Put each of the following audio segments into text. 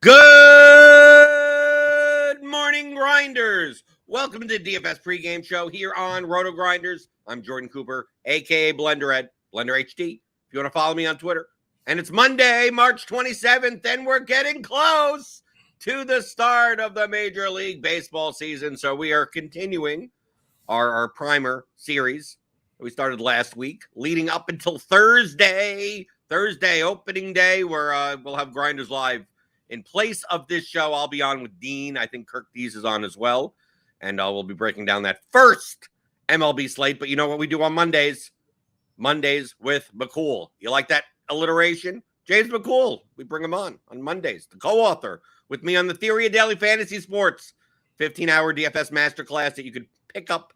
Good morning, Grinders. Welcome to the DFS pregame show here on RotoGrinders. I'm Jordan Cooper, a.k.a. BlenderEd, Blender HD, if you want to follow me on Twitter. And it's Monday, March 27th, and we're getting close to the start of the Major League Baseball season. So we are continuing our primer series that we started last week, leading up until Thursday, opening day, where we'll have Grinders Live. In place of this show, I'll be on with Dean. I think Kirk Dees is on as well. And we'll be breaking down that first MLB slate. But you know what we do on Mondays? Mondays with McCool. You like that alliteration? James McCool. We bring him on Mondays. The co-author with me on the Theory of Daily Fantasy Sports 15-hour DFS masterclass that you could pick up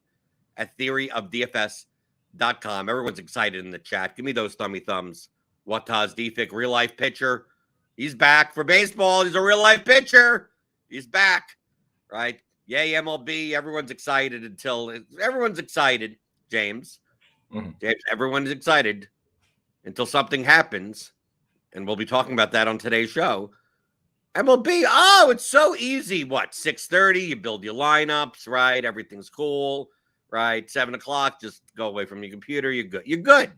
at theoryofdfs.com. Everyone's excited in the chat. Give me those thummy thumbs. Wataz Defik, real-life pitcher. He's back for baseball. He's a real-life pitcher. He's back, right? Yay, MLB. Everyone's excited everyone's excited, James. James, everyone's excited until something happens, and we'll be talking about that on today's show. MLB, it's so easy. What, 6:30? You build your lineups, right? Everything's cool, right? 7 o'clock, just go away from your computer. You're good. You're good.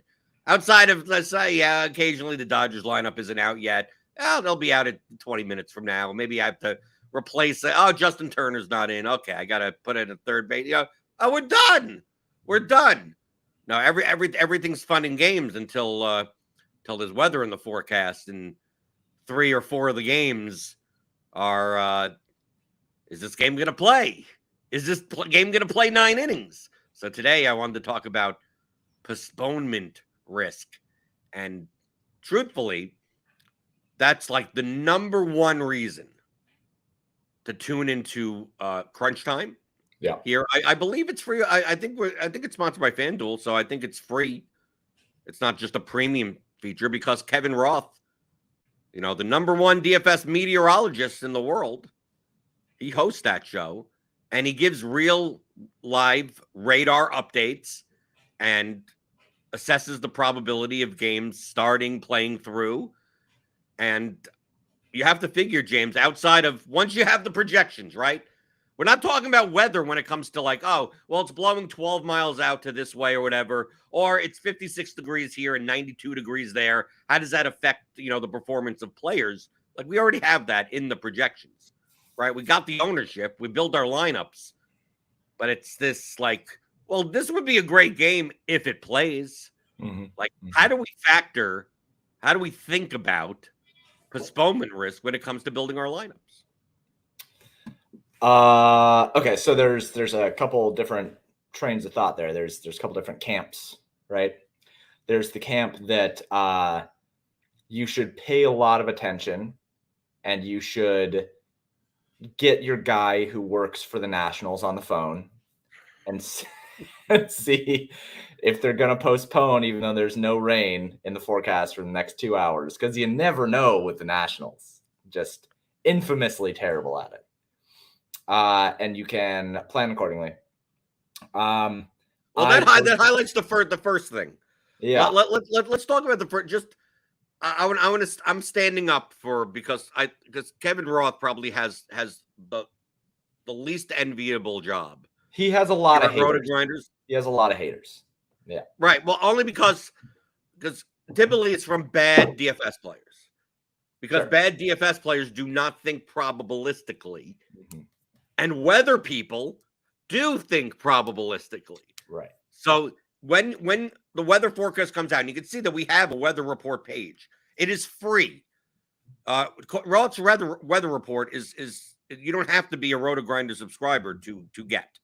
Outside of, let's say, occasionally the Dodgers lineup isn't out yet. They'll be out at 20 minutes from now. Maybe I have to replace it. Justin Turner's not in. Okay, I got to put in a third base. We're done. We're done. No, everything's fun and games until there's weather in the forecast, and 3 or 4 of the games are, is this game going to play? Is this game going to play 9 innings? So today I wanted to talk about postponement risk. And truthfully, that's like the number one reason to tune into Crunch Time. Yeah. Here, I believe it's free. I think it's sponsored by FanDuel, so I think it's free. It's not just a premium feature because Kevin Roth, the number one DFS meteorologist in the world, he hosts that show and he gives real live radar updates and assesses the probability of games starting, playing through. And you have to figure, James, outside of once you have the projections, right? We're not talking about weather when it comes to it's blowing 12 miles out to this way or whatever, or it's 56 degrees here and 92 degrees there. How does that affect, the performance of players? Like, we already have that in the projections, right? We got the ownership. We build our lineups. But it's this this would be a great game if it plays. How do we think about postponement risk when it comes to building our lineups? Okay, so there's a couple different trains of thought there. There's a couple different camps, right? There's the camp that you should pay a lot of attention and you should get your guy who works for the Nationals on the phone and see if they're going to postpone even though there's no rain in the forecast for the next 2 hours, because you never know with the Nationals. Just infamously terrible at it. And you can plan accordingly. That highlights the first thing. Yeah. Let's talk about the first. Just I'm standing up because Kevin Roth probably has the least enviable job. He has a lot of haters. RotoGrinders. He has a lot of haters. Yeah. Right. Well, only because typically it's from bad DFS players. Because bad DFS players do not think probabilistically. Mm-hmm. And weather people do think probabilistically. Right. So when the weather forecast comes out, and you can see that we have a weather report page. It is free. Roth's weather report is you don't have to be a RotoGrinder subscriber to get.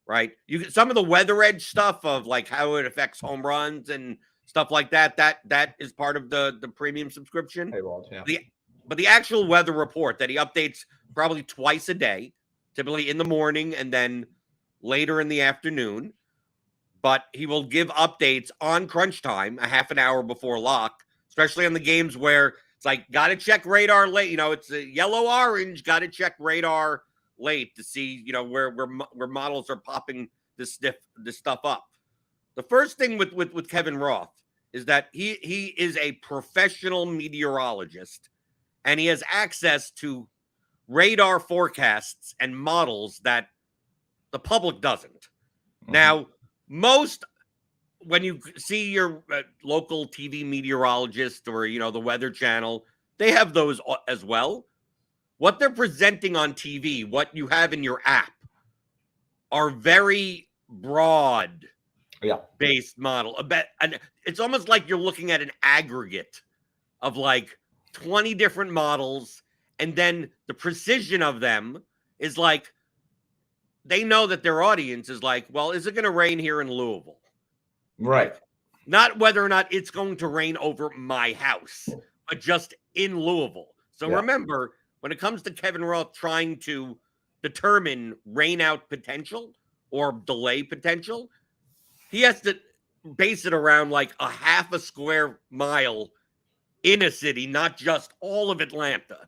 Right? You get some of the weather edge stuff of how it affects home runs and stuff like that. That is part of the premium subscription. Yeah. But the actual weather report that he updates probably twice a day, typically in the morning and then later in the afternoon. But he will give updates on crunch time a half an hour before lock, especially on the games where it's got to check radar late. It's a yellow-orange, got to check radar late to see, where models are popping this stuff up. The first thing with Kevin Roth is that he is a professional meteorologist and he has access to radar forecasts and models that the public doesn't. Now, when you see your local TV meteorologist or, the Weather Channel, they have those as well. What they're presenting on TV, what you have in your app, are very broad based model. And it's almost like you're looking at an aggregate of like 20 different models, and then the precision of them is like, they know that their audience is like, well, is it going to rain here in Louisville? Right. Not whether or not it's going to rain over my house, but just in Louisville. So remember, when it comes to Kevin Roth trying to determine rain out potential or delay potential, he has to base it around like a half a square mile in a city, not just all of Atlanta.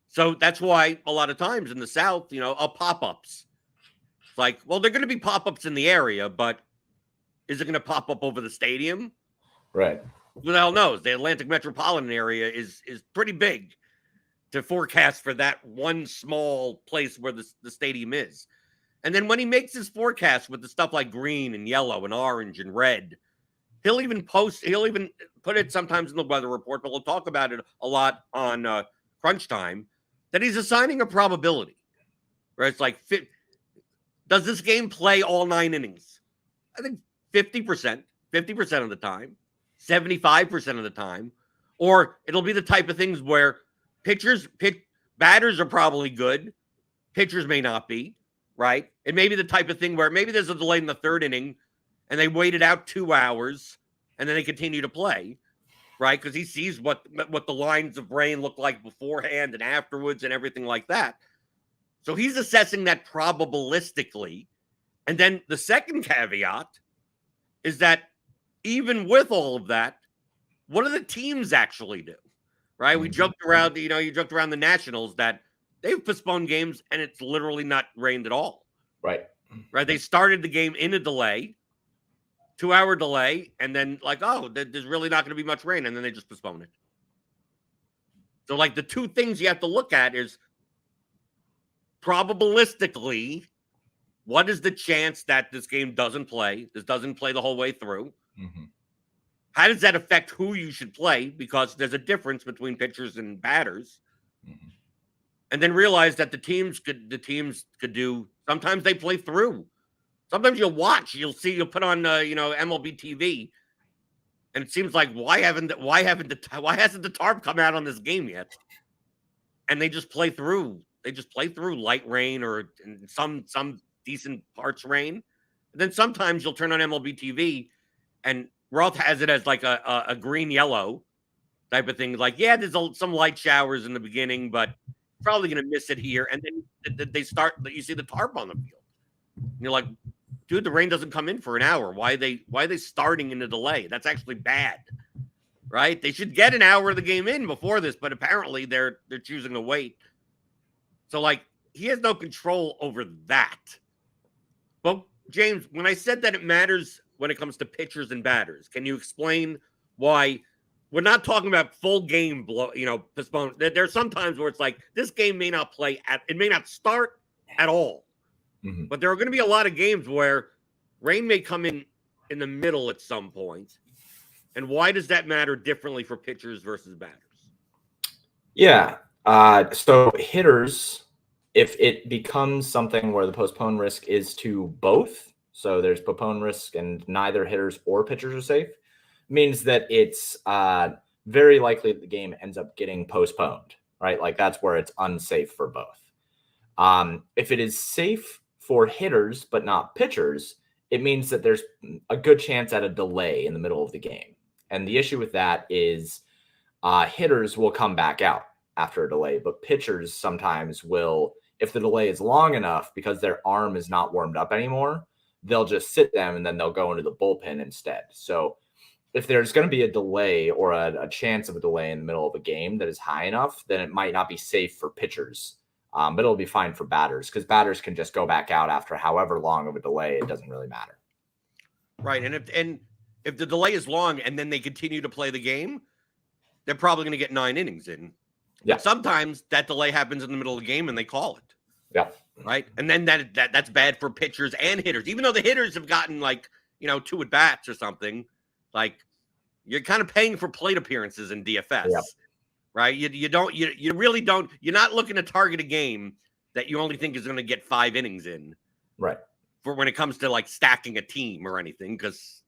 So that's why a lot of times in the South, pop-ups. It's like, well, they're going to be pop-ups in the area, but is it going to pop up over the stadium? Right. Who the hell knows? The Atlantic metropolitan area is pretty big to forecast for that one small place where the stadium is. And then when he makes his forecast with the stuff like green and yellow and orange and red, he'll even put it sometimes in the weather report, but we'll talk about it a lot on Crunch Time, that he's assigning a probability. Right? It's like, does this game play all 9 innings? I think 50% of the time, 75% of the time, or it'll be the type of things where batters are probably good, pitchers may not be, right? It may be the type of thing where maybe there's a delay in the 3rd inning and they waited out 2 hours and then they continue to play, right? Because he sees what the lines of rain look like beforehand and afterwards and everything like that. So he's assessing that probabilistically. And then the second caveat is that even with all of that, what do the teams actually do? Right? We joked around, you joked around the Nationals that they've postponed games and it's literally not rained at all. Right. Right. They started the game in a delay, 2-hour delay, and then like, oh, there's really not going to be much rain. And then they just postpone it. So like the two things you have to look at is probabilistically, what is the chance that this game doesn't play the whole way through? Mm-hmm. How does that affect who you should play? Because there's a difference between pitchers and batters. Mm-hmm. And then realize that the teams could do, sometimes they play through. Sometimes you'll put on MLB TV, and it seems like why hasn't the tarp come out on this game yet? And they just play through. They just play through light rain or some decent parts rain. And then sometimes you'll turn on MLB TV and Roth has it as like a green-yellow type of thing. Like, yeah, there's some light showers in the beginning, but probably going to miss it here. And then you see the tarp on the field. And you're like, dude, the rain doesn't come in for an hour. Why are they starting in a delay? That's actually bad, right? They should get an hour of the game in before this, but apparently they're choosing to wait. So, like, he has no control over that. But, James, when I said that it matters when it comes to pitchers and batters, can you explain why we're not talking about full game postponed? There are some times where it's like this game may not it may not start at all. Mm-hmm. But there are going to be a lot of games where rain may come in the middle at some point. And why does that matter differently for pitchers versus batters? Yeah. So hitters, if it becomes something where the postpone risk is to both, so there's postpone risk and neither hitters or pitchers are safe, means that it's very likely that the game ends up getting postponed, right? Like that's where it's unsafe for both. If it is safe for hitters but not pitchers, it means that there's a good chance at a delay in the middle of the game. And the issue with that is hitters will come back out after a delay, but pitchers sometimes will, if the delay is long enough because their arm is not warmed up anymore, they'll just sit them and then they'll go into the bullpen instead. So if there's going to be a delay or a chance of a delay in the middle of a game that is high enough, then it might not be safe for pitchers, but it'll be fine for batters because batters can just go back out after however long of a delay. It doesn't really matter. Right. And if the delay is long and then they continue to play the game, they're probably going to get 9 innings in Yeah. But sometimes that delay happens in the middle of the game and they call it. Yeah. Right. And then that's bad for pitchers and hitters, even though the hitters have gotten like, 2 at bats or something. Like, you're kind of paying for plate appearances in DFS. Yeah. Right. You really don't. You're not looking to target a game that you only think is going to get 5 innings in. Right. For when it comes to like stacking a team or anything, because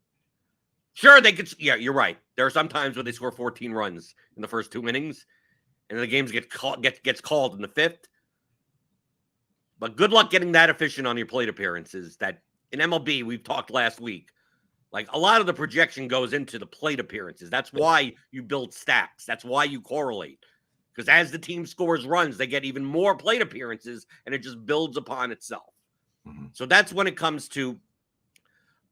sure they could. Yeah, you're right. There are some times where they score 14 runs in the first 2 innings, and the games gets called in the 5th. But good luck getting that efficient on your plate appearances. That in MLB we've talked last week. Like, a lot of the projection goes into the plate appearances. That's why you build stacks. That's why you correlate. Because as the team scores runs, they get even more plate appearances, and it just builds upon itself. Mm-hmm. So that's when it comes to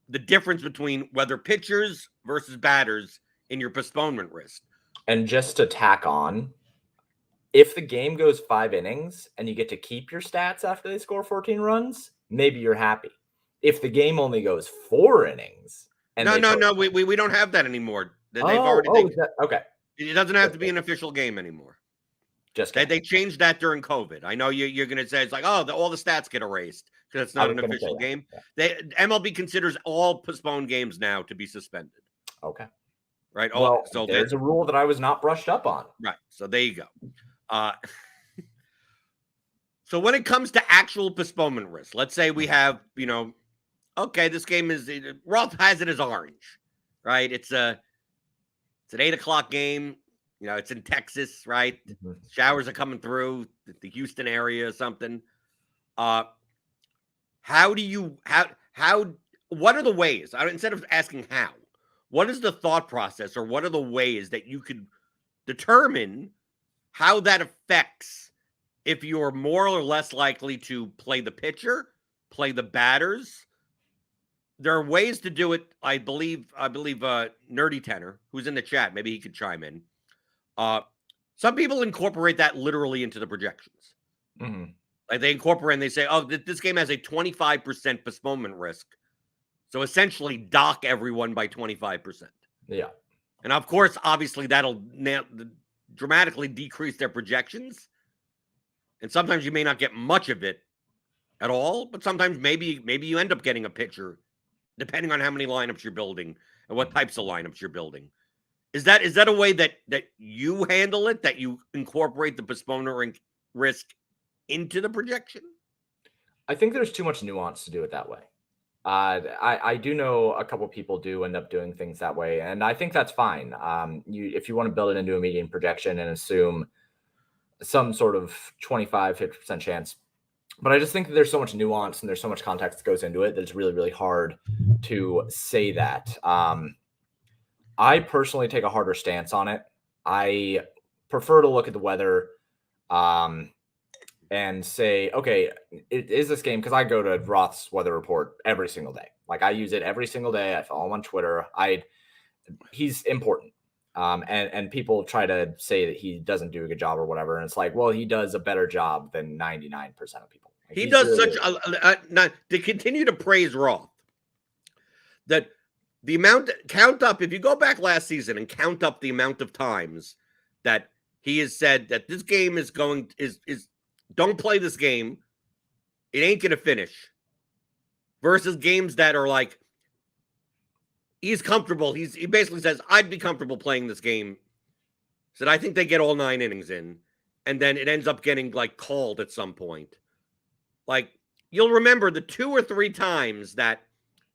the difference between whether pitchers versus batters in your postponement risk. And just to tack on, if the game goes 5 innings and you get to keep your stats after they score 14 runs, maybe you're happy. If the game only goes 4 innings... No, we don't have that anymore. Okay. It doesn't have to be an official game anymore. Just they changed that during COVID. I know you're going to say it's like, all the stats get erased because it's not an official game. Yeah. MLB considers all postponed games now to be suspended. Okay. Right. Well, so there's a rule that I was not brushed up on. Right. So there you go. So when it comes to actual postponement risk, let's say we have, okay, this game is Roth has it as orange, right? It's an 8:00 game. It's in Texas, right? Mm-hmm. Showers are coming through the Houston area or something. What are the ways? Instead of asking how, what is the thought process, or what are the ways that you could determine how that affects if you're more or less likely to play the pitcher, play the batters? There are ways to do it. I believe Nerdy Tenor, who's in the chat, maybe he could chime in. Some people incorporate that literally into the projections. Mm-hmm. Like, they incorporate and they say, this game has a 25% postponement risk. So essentially dock everyone by 25%. Yeah. And of course, obviously that'll dramatically decrease their projections. And sometimes you may not get much of it at all, but sometimes maybe you end up getting a pitcher, depending on how many lineups you're building and what types of lineups you're building. Is that a way that you handle it, that you incorporate the postponement risk into the projection? I think there's too much nuance to do it that way. I do know a couple people do end up doing things that way, and I think that's fine. If you want to build it into a median projection and assume some sort of 25-50% chance. But I just think that there's so much nuance and there's so much context that goes into it that it's really, really hard to say that. I personally take a harder stance on it. I prefer to look at the weather and say, okay, is this game? Because I go to Roth's weather report every single day. Like, I use it every single day. I follow him on Twitter. He's important. And people try to say that he doesn't do a good job or whatever. And it's like, well, he does a better job than 99% of people. Like, he does really to continue to praise Roth, that the amount, count up, if you go back last season and count up the amount of times that he has said that this game is don't play this game, it ain't going to finish, versus games that are like, he's comfortable. He basically says, I'd be comfortable playing this game. Said, I think they get all 9 innings in. And then it ends up getting like called at some point. Like, you'll remember the 2 or 3 times that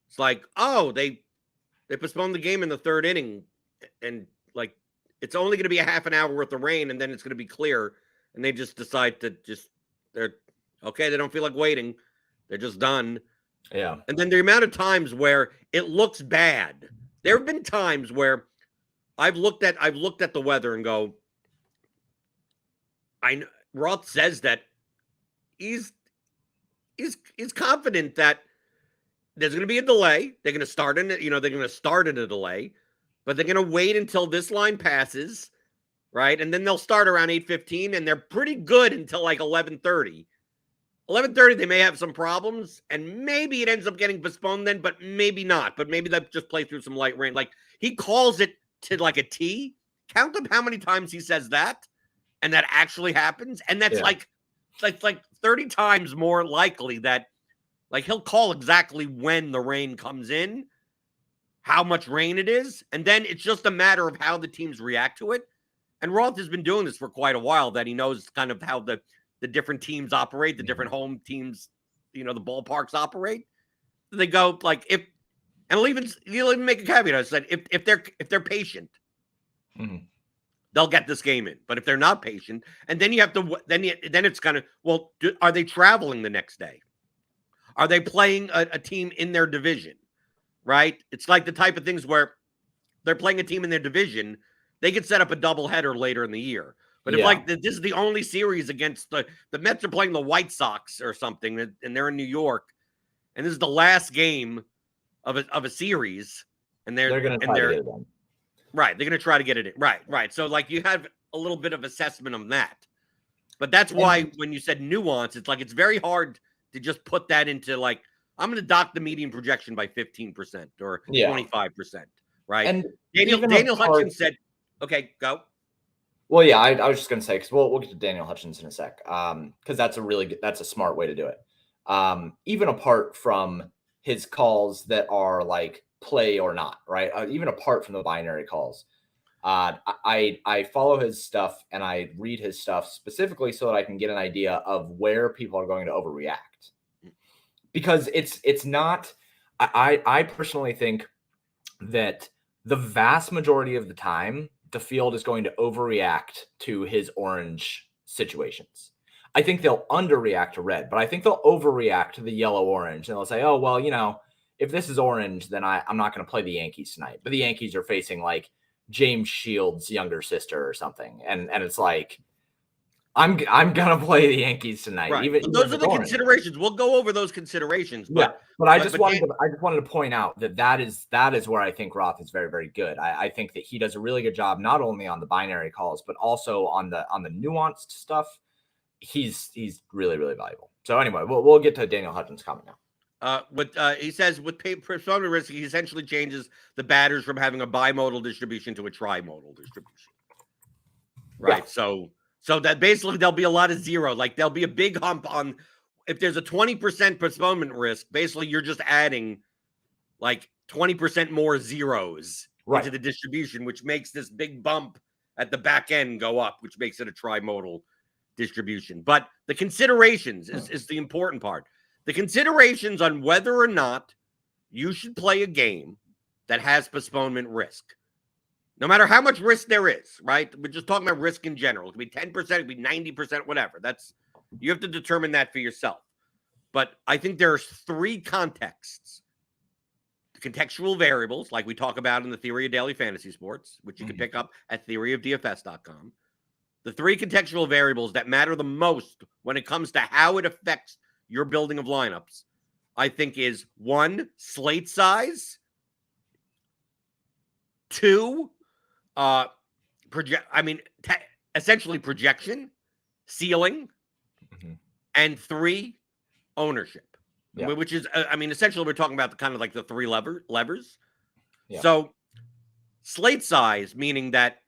it's like, oh, they postponed the game in the 3rd inning. And like, it's only going to be a half an hour worth of rain. And then it's going to be clear. And they just decide to they're okay. They don't feel like waiting. They're just done. Yeah. And then the amount of times where it looks bad. There have been times where I've looked at the weather and go, Roth says that he's confident that there's going to be a delay. They're going to start in a delay, but they're going to wait until this line passes, right? And then they'll start around 8:15, and they're pretty good until like 11:30. 11:30, they may have some problems, and maybe it ends up getting postponed then, but maybe not. But maybe they'll just play through some light rain. Like, he calls it to like a T. Count up how many times he says that, and that actually happens, and that's Yeah. like 30 times more likely that like he'll call exactly when the rain comes in, how much rain it is, and then it's just a matter of how the teams react to it. And Roth has been doing this for quite a while, that he knows kind of how the different teams operate, the different home teams, the ballparks operate. They go like, if, and he'll even make a caveat. I said, if they're patient, they'll get this game in. But if they're not patient, and then you have to, then it's kind of, well, are they traveling the next day? Are they playing a team in their division? Right? It's like the type of things where they're playing a team in their division, they could set up a doubleheader later in the year. But if like this is the only series against the Mets are playing the White Sox or something, and they're in New York, and this is the last game of a series, and they're going to try to get it in. Right, they're going to try to get it in. Right. So like you have a little bit of assessment on that, but that's why when you said nuance, it's like it's very hard to just put that into like, I'm going to dock the median projection by 15% or 25%. Right. And Daniel Hutchins said, okay, go. Well, yeah, I was just going to say, because we'll get to Daniel Hutchins in a sec, because that's a smart way to do it. Even apart from his calls that are like play or not, right? Even apart from the binary calls, I follow his stuff and I read his stuff specifically so that I can get an idea of where people are going to overreact. Because it's not, I personally think that the vast majority of the time, the field is going to overreact to his orange situations. I think they'll underreact to red, but I think they'll overreact to the yellow-orange. And they'll say, oh, well, if this is orange, then I'm not going to play the Yankees tonight. But the Yankees are facing like James Shields' younger sister or something. And it's like, I'm gonna play the Yankees tonight. Right. Even those are the considerations. We'll go over those considerations. But I just wanted to point out that is where I think Roth is very, very good. I think that he does a really good job not only on the binary calls but also on the nuanced stuff. He's really, really valuable. So anyway, we'll get to Daniel Hutchins' comment now. He says with postponement risk, he essentially changes the batters from having a bimodal distribution to a trimodal distribution. Right. Yeah. So that basically there'll be a lot of zero. Like there'll be a big hump on if there's a 20% postponement risk, basically you're just adding like 20% more zeros into the distribution, which makes this big bump at the back end go up, which makes it a trimodal distribution. But the considerations is the important part. The considerations on whether or not you should play a game that has postponement risk. No matter how much risk there is, right? We're just talking about risk in general. It could be 10%, it could be 90%, whatever. You have to determine that for yourself. But I think there's three contexts. The contextual variables, like we talk about in the Theory of Daily Fantasy Sports, which you can pick up at theoryofdfs.com. The three contextual variables that matter the most when it comes to how it affects your building of lineups, I think is 1, slate size, 2, essentially projection, ceiling, and 3, ownership, which is, essentially we're talking about the kind of like the 3 levers. Yeah. So slate size, meaning that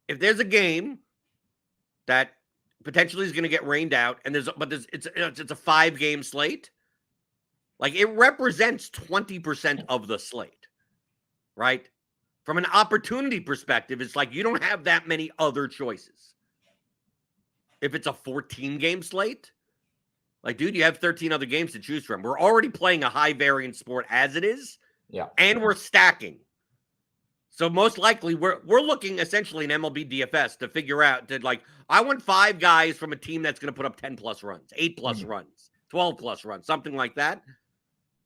if there's a game that potentially is going to get rained out, and it's a 5-game slate, like it represents 20% of the slate, right? From an opportunity perspective, it's like you don't have that many other choices. If it's a 14-game slate, like, dude, you have 13 other games to choose from. We're already playing a high variance sport as it is, and we're stacking. So most likely, we're looking essentially in MLB DFS to figure out I want 5 guys from a team that's going to put up 10+ runs, 8+ runs, 12+ runs, something like that.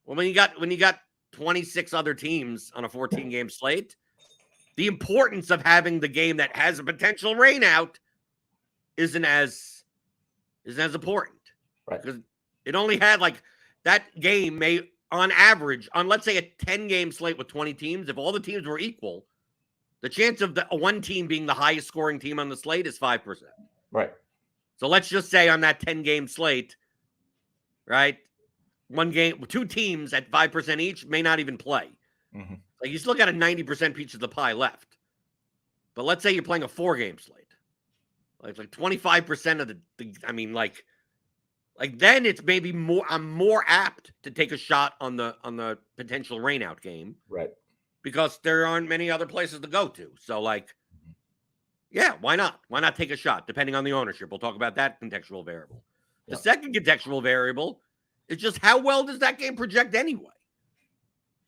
Well, when you got 26 other teams on a 14-game slate, the importance of having the game that has a potential rain out isn't as important. Right. Because it only had that game may, on average, on let's say a 10-game slate with 20 teams, if all the teams were equal, the chance of one team being the highest scoring team on the slate is 5%. Right. So let's just say on that 10-game slate, right, 2 teams at 5% each may not even play. Mm-hmm. Like you still got a 90% piece of the pie left. But let's say you're playing a 4-game slate. like 25% of the I mean, like then it's maybe more. I'm more apt to take a shot on the potential rainout game, Right. because there aren't many other places to go to. So like, yeah, why not? Why not take a shot? Depending on the ownership, we'll talk about that contextual variable. The second contextual variable is just how well does that game project anyway,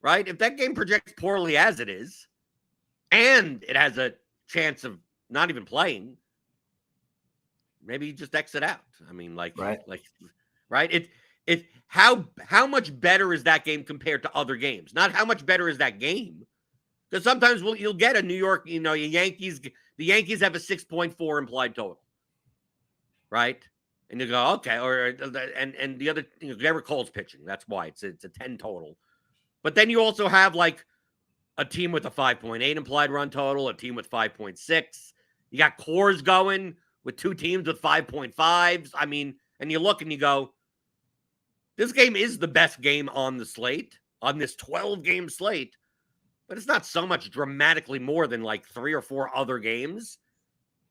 right? If that game projects poorly as it is, and it has a chance of not even playing, maybe you just exit out. I mean, right? It how much better is that game compared to other games? Not how much better is that game, because sometimes you'll get a New York, Yankees. The Yankees have a 6.4 implied total, right? And you go, okay, and the other, Garrett Cole's pitching. That's why it's a 10 total. But then you also have like a team with a 5.8 implied run total, a team with 5.6. You got cores going with two teams with 5.5s. I mean, and you look and you go, this game is the best game on the slate, on this 12-game slate, but it's not so much dramatically more than like 3 or 4 other games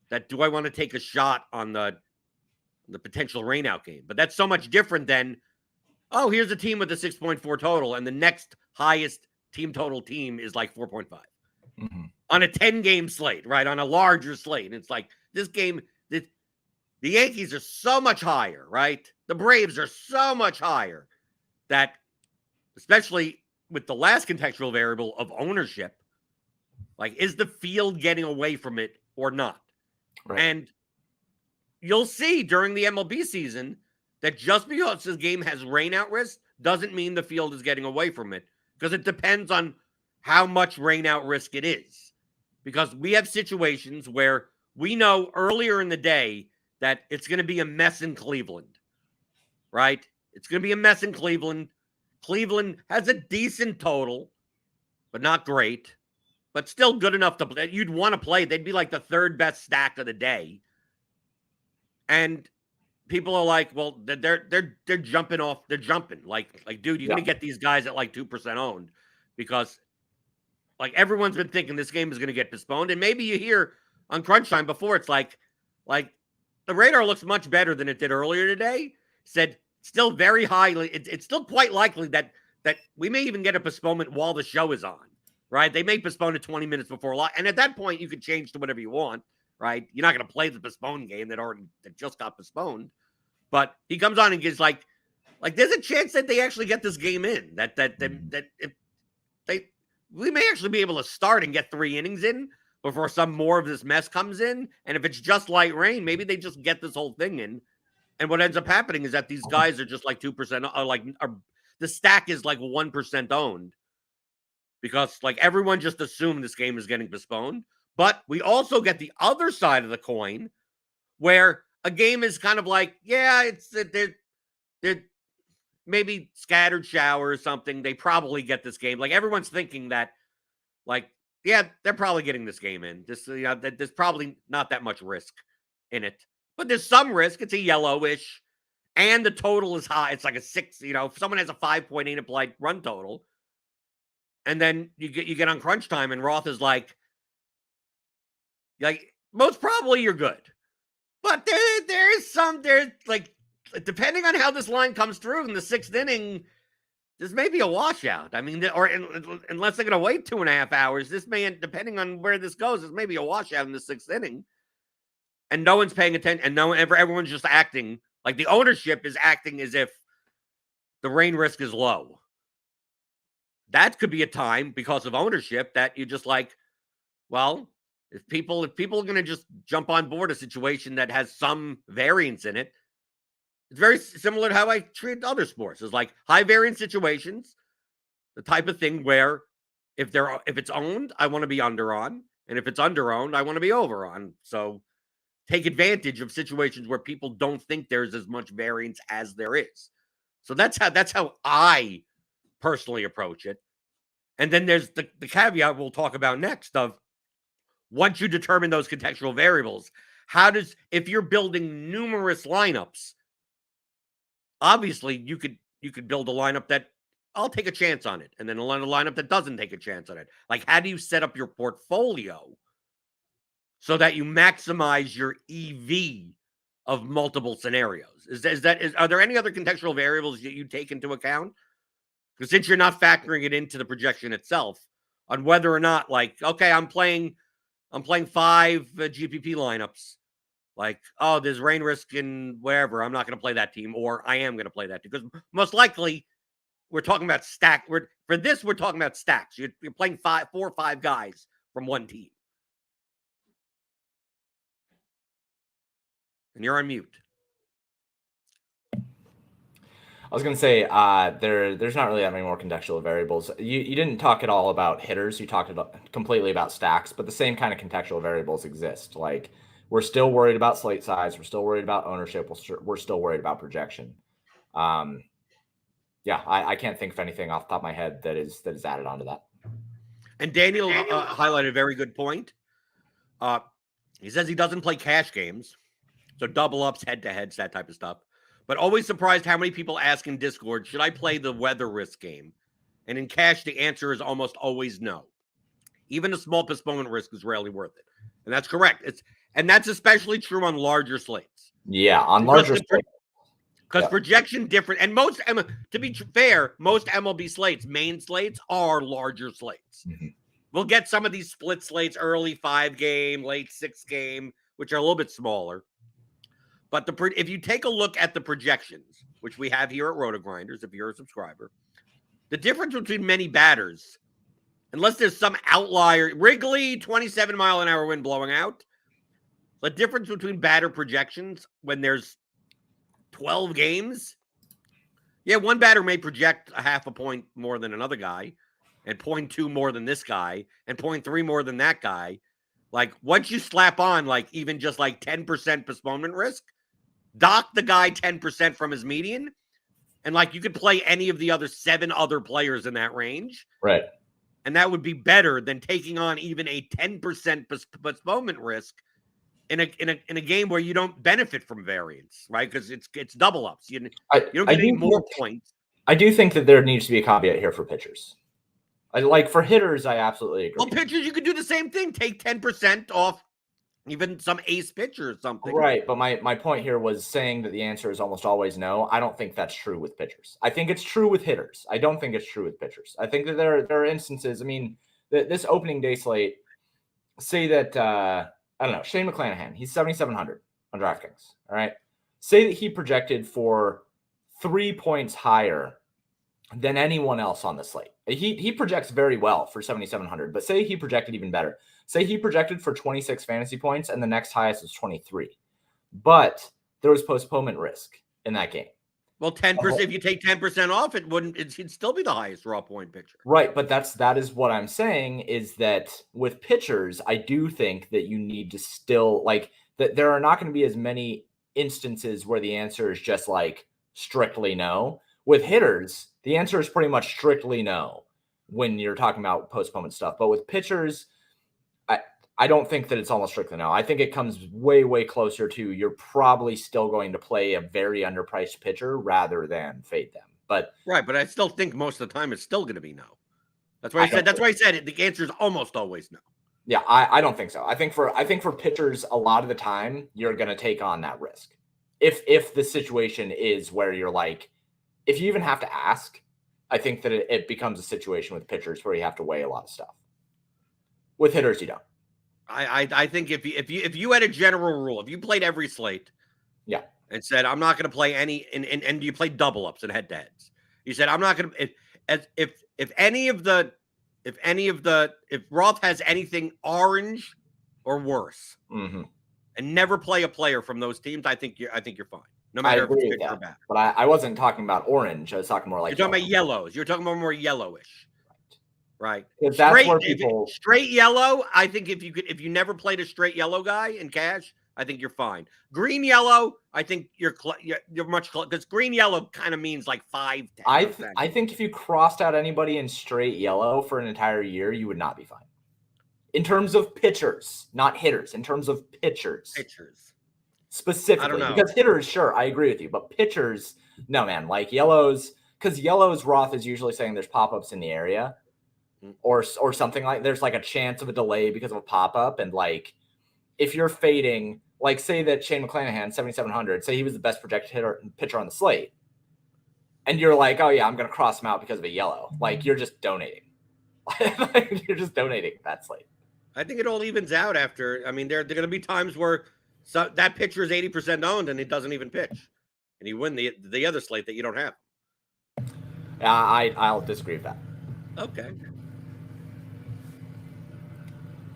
that do I want to take a shot on the potential rainout game. But that's so much different than, oh, here's a team with a 6.4 total, and the next highest team total team is like 4.5 on a 10-game slate, right? On a larger slate. And it's like, this game, the Yankees are so much higher, right? The Braves are so much higher that, especially with the last contextual variable of ownership, like, is the field getting away from it or not? Right. And you'll see during the MLB season that just because this game has rainout risk doesn't mean the field is getting away from it, because it depends on how much rainout risk it is. Because we have situations where we know earlier in the day that it's going to be a mess in Cleveland, right? It's going to be a mess in Cleveland. Cleveland has a decent total, but not great, but still good enough to play. You'd want to play. They'd be like the third best stack of the day. And people are like, well, they're jumping off. They're jumping. Like, dude, you're going to get these guys at like 2% owned, because like everyone's been thinking this game is going to get postponed. And maybe you hear on Crunch Time before, it's like the radar looks much better than it did earlier today. Said still very highly. It's still quite likely that we may even get a postponement while the show is on, right? They may postpone it 20 minutes before live. And at that point, you can change to whatever you want, right? You're not going to play the postponed game that just got postponed. But he comes on and gives like there's a chance that they actually get this game in. That if we may actually be able to start and get 3 innings in before some more of this mess comes in. And if it's just light rain, maybe they just get this whole thing in. And what ends up happening is that these guys are just like 2%, the stack is like 1% owned, because like everyone just assumed this game is getting postponed. But we also get the other side of the coin, where a game is kind of like, yeah, they're maybe scattered shower or something. They probably get this game. Like everyone's thinking that, like, yeah, they're probably getting this game in. Just, there's probably not that much risk in it, but there's some risk. It's a yellowish, and the total is high. It's like a 6. If someone has a 5.8 implied run total, and then you get on Crunch Time, and Roth is like most probably you're good, but there's like, depending on how this line comes through in the 6th inning, this may be a washout. I mean, unless they're going to wait 2.5 hours, this may, depending on where this goes, this may be a washout in the 6th inning. And no one's paying attention, and everyone's just acting like the ownership is acting as if the rain risk is low. That could be a time, because of ownership, that you just like, well, if people are going to just jump on board a situation that has some variance in it, it's very similar to how I treat other sports. It's like high variance situations, the type of thing where if it's owned, I want to be under on, and if it's under owned, I want to be over on. So take advantage of situations where people don't think there's as much variance as there is. So that's how I personally approach it. And then there's the caveat we'll talk about next of, once you determine those contextual variables, if you're building numerous lineups, obviously you could build a lineup that I'll take a chance on it, and then a lineup that doesn't take a chance on it. Like, how do you set up your portfolio so that you maximize your EV of multiple scenarios. Are there any other contextual variables that you take into account? Because since you're not factoring it into the projection itself, on whether or not, like, okay, I'm playing 5 GPP lineups. Like, oh, there's rain risk in wherever. I'm not going to play that team, or I am going to play that team. Because most likely, we're talking about stack. We're talking about stacks. You're playing 4 or 5 guys from one team. And you're on mute. I was going to say there's not really that many more contextual variables. You didn't talk at all about hitters. You talked completely about stacks, but the same kind of contextual variables exist. Like, we're still worried about slate size. We're still worried about ownership. We're still worried about projection. Yeah, I can't think of anything off the top of my head that is added onto that. And Daniel highlighted a very good point. He says he doesn't play cash games, so double ups, head-to-heads, that type of stuff. But always surprised how many people ask in Discord, should I play the weather risk game? And in cash, the answer is almost always no. Even a small postponement risk is rarely worth it. And that's correct. And that's especially true on larger slates. Yeah, on larger slates. Because projection different. And most, to be fair, most MLB slates, main slates, are larger slates. Mm-hmm. We'll get some of these split slates, early 5-game, late 6-game, which are a little bit smaller. But if you take a look at the projections, which we have here at RotoGrinders, if you're a subscriber, the difference between many batters, unless there's some outlier, Wrigley, 27-mile-an-hour wind blowing out, the difference between batter projections when there's 12 games, yeah, one batter may project a half a point more than another guy, and 0.2 more than this guy, and 0.3 more than that guy. Like, once you slap on, like, even just like 10% postponement risk, dock the guy 10% from his median, and like, you could play any of the other 7 other players in that range. Right. And that would be better than taking on even a 10% postponement risk in a game where you don't benefit from variance, right? Because it's double ups. You don't get any more points. I do think that there needs to be a caveat here for pitchers. Like, for hitters, I absolutely agree. Well, pitchers, you could do the same thing. Take 10% off even some ace pitcher or something. Right, but my point here was saying that the answer is almost always no. I don't think that's true with pitchers. I think it's true with hitters. I don't think it's true with pitchers. I think that there are instances, I mean, this opening day slate, say that, I don't know, Shane McClanahan, he's 7,700 on DraftKings, all right? Say that he projected for 3 points higher than anyone else on the slate. He projects very well for 7,700, but say he projected even better. Say he projected for 26 fantasy points and the next highest was 23. But there was postponement risk in that game. Well, 10%, if you take 10% off, it'd still be the highest raw point pitcher. Right, but that is what I'm saying, is that with pitchers, I do think that you need to still, like, that there are not going to be as many instances where the answer is just like strictly no. With hitters, the answer is pretty much strictly no when you're talking about postponement stuff. But with pitchers, I don't think that it's almost strictly no. I think it comes way, way closer to you're probably still going to play a very underpriced pitcher rather than fade them. But right, but I still think most of the time it's still going to be no. That's why I said. That's why I said the answer is almost always no. Yeah, I don't think so. I think for pitchers, a lot of the time you're going to take on that risk. If the situation is where you're like, if you even have to ask, I think that it becomes a situation with pitchers where you have to weigh a lot of stuff. With hitters, you don't. I think if you had a general rule, if you played every slate, yeah, and said I'm not going to play any, and you played double ups and head to heads, you said I'm not going to. If Roth has anything orange or worse, mm-hmm. and never play a player from those teams, I think you're fine. No matter if it's good or bad. But I wasn't talking about orange. I was talking more like you're talking about yellows. You're talking about more yellowish. Right. That's where people straight yellow. I think if you never played a straight yellow guy in cash, I think you're fine. Green yellow, I think you're much close, because green yellow kind of means like 5-10%. I think if you crossed out anybody in straight yellow for an entire year, you would not be fine. In terms of pitchers, not hitters. In terms of pitchers. Specifically, because hitters, sure, I agree with you, but pitchers, no, man. Like yellows, because yellows, Roth is usually saying there's pop-ups in the area. Or something like there's like a chance of a delay because of a pop-up, and like if you're fading, like say that Shane McClanahan, 7,700, say he was the best projected pitcher on the slate, and you're like, oh yeah, I'm going to cross him out because of a yellow. Like you're just donating. You're just donating that slate. I think it all evens out after. I mean, there are going to be times where that pitcher is 80% owned and he doesn't even pitch, and you win the other slate that you don't have. I'll disagree with that. Okay.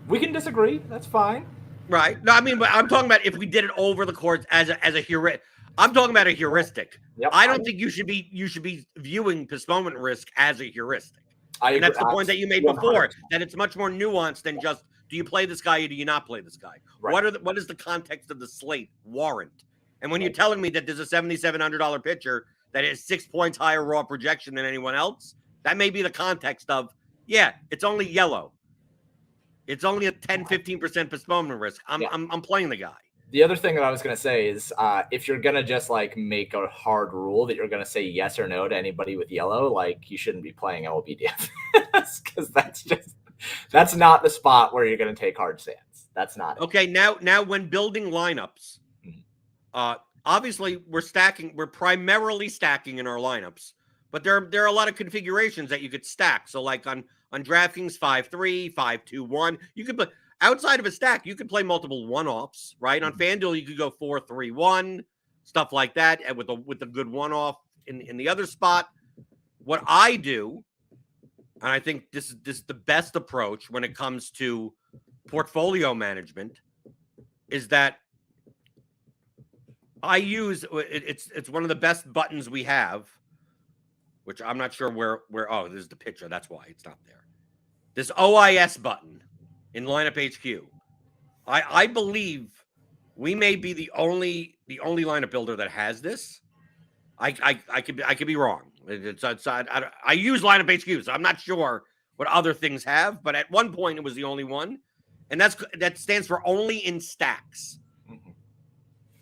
We can disagree. That's fine. Right. No, I mean, but I'm talking about if we did it over the course as a heuristic. I'm talking about a heuristic. Yep. I don't think you should be viewing postponement risk as a heuristic. And that's the point that you made 100%. before, that it's much more nuanced than just, do you play this guy or do you not play this guy? Right. What is the context of the slate warrant? And when you're telling me that there's a $7,700 pitcher that is 6 points higher raw projection than anyone else, that may be the context of, yeah, it's only yellow. It's only a 10, 15% postponement risk. I'm playing the guy. The other thing that I was going to say is if you're going to just like make a hard rule that you're going to say yes or no to anybody with yellow, like you shouldn't be playing MLB DFS because that's not the spot where you're going to take hard stands. That's not it. Okay, now when building lineups, obviously we're primarily stacking in our lineups, but there are a lot of configurations that you could stack. So like on DraftKings 5-3, 5-2-1, you could put outside of a stack, you could play multiple one-offs, right? On FanDuel, you could go 4-3-1, stuff like that, and with a good one-off in the other spot. What I do, and I think this is the best approach when it comes to portfolio management, is that I use it's one of the best buttons we have, which I'm not sure where oh, this is the picture, that's why it's not there. This OIS button in Lineup HQ. I believe we may be the only lineup builder that has this. I could be wrong. I use Lineup HQ, so I'm not sure what other things have, but at one point it was the only one, and that stands for only in stacks.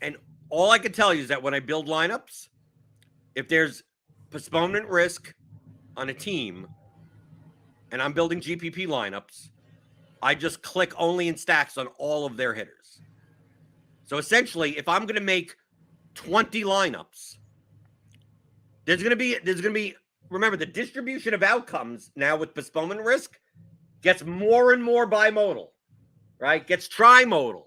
And all I can tell you is that when I build lineups, if there's postponement risk on a team, and I'm building GPP lineups, I just click only in stacks on all of their hitters. So essentially, if I'm going to make 20 lineups, there's going to be, remember, the distribution of outcomes now with postponement risk gets more and more bimodal, right? Gets trimodal,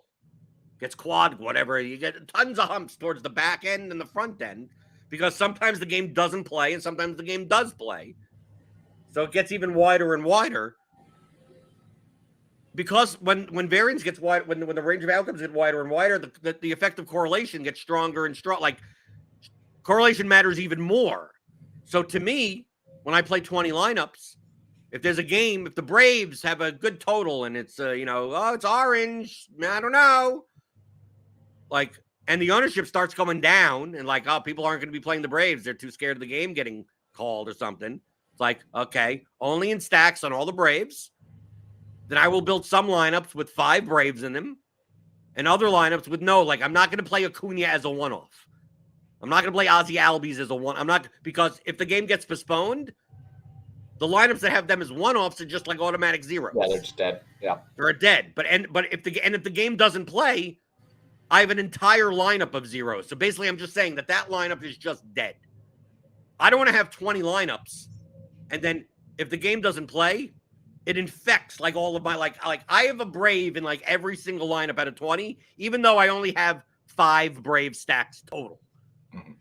gets quad, whatever. You get tons of humps towards the back end and the front end because sometimes the game doesn't play and sometimes the game does play. So it gets even wider and wider. Because when variance gets wide, when the range of outcomes get wider and wider, the effect of correlation gets stronger and strong. Like correlation matters even more. So to me, when I play 20 lineups, if there's a game, if the Braves have a good total and it's it's orange, I don't know, like, and the ownership starts going down and like, oh, people aren't going to be playing the Braves, they're too scared of the game getting called or something. It's like, okay, only in stacks on all the Braves. Then I will build some lineups with 5 Braves in them and other lineups with no, like I'm not going to play Acuna as a one-off. I'm not going to play Ozzy Albies as a one. I'm not, because if the game gets postponed, the lineups that have them as one-offs are just like automatic zeros. Yeah, they're just dead. Yeah. They're dead. But if the game doesn't play, I have an entire lineup of zeros. So basically I'm just saying that lineup is just dead. I don't want to have 20 lineups. And then if the game doesn't play, it infects like all of my, like I have a Brave in like every single lineup out of 20, even though I only have 5 Brave stacks total,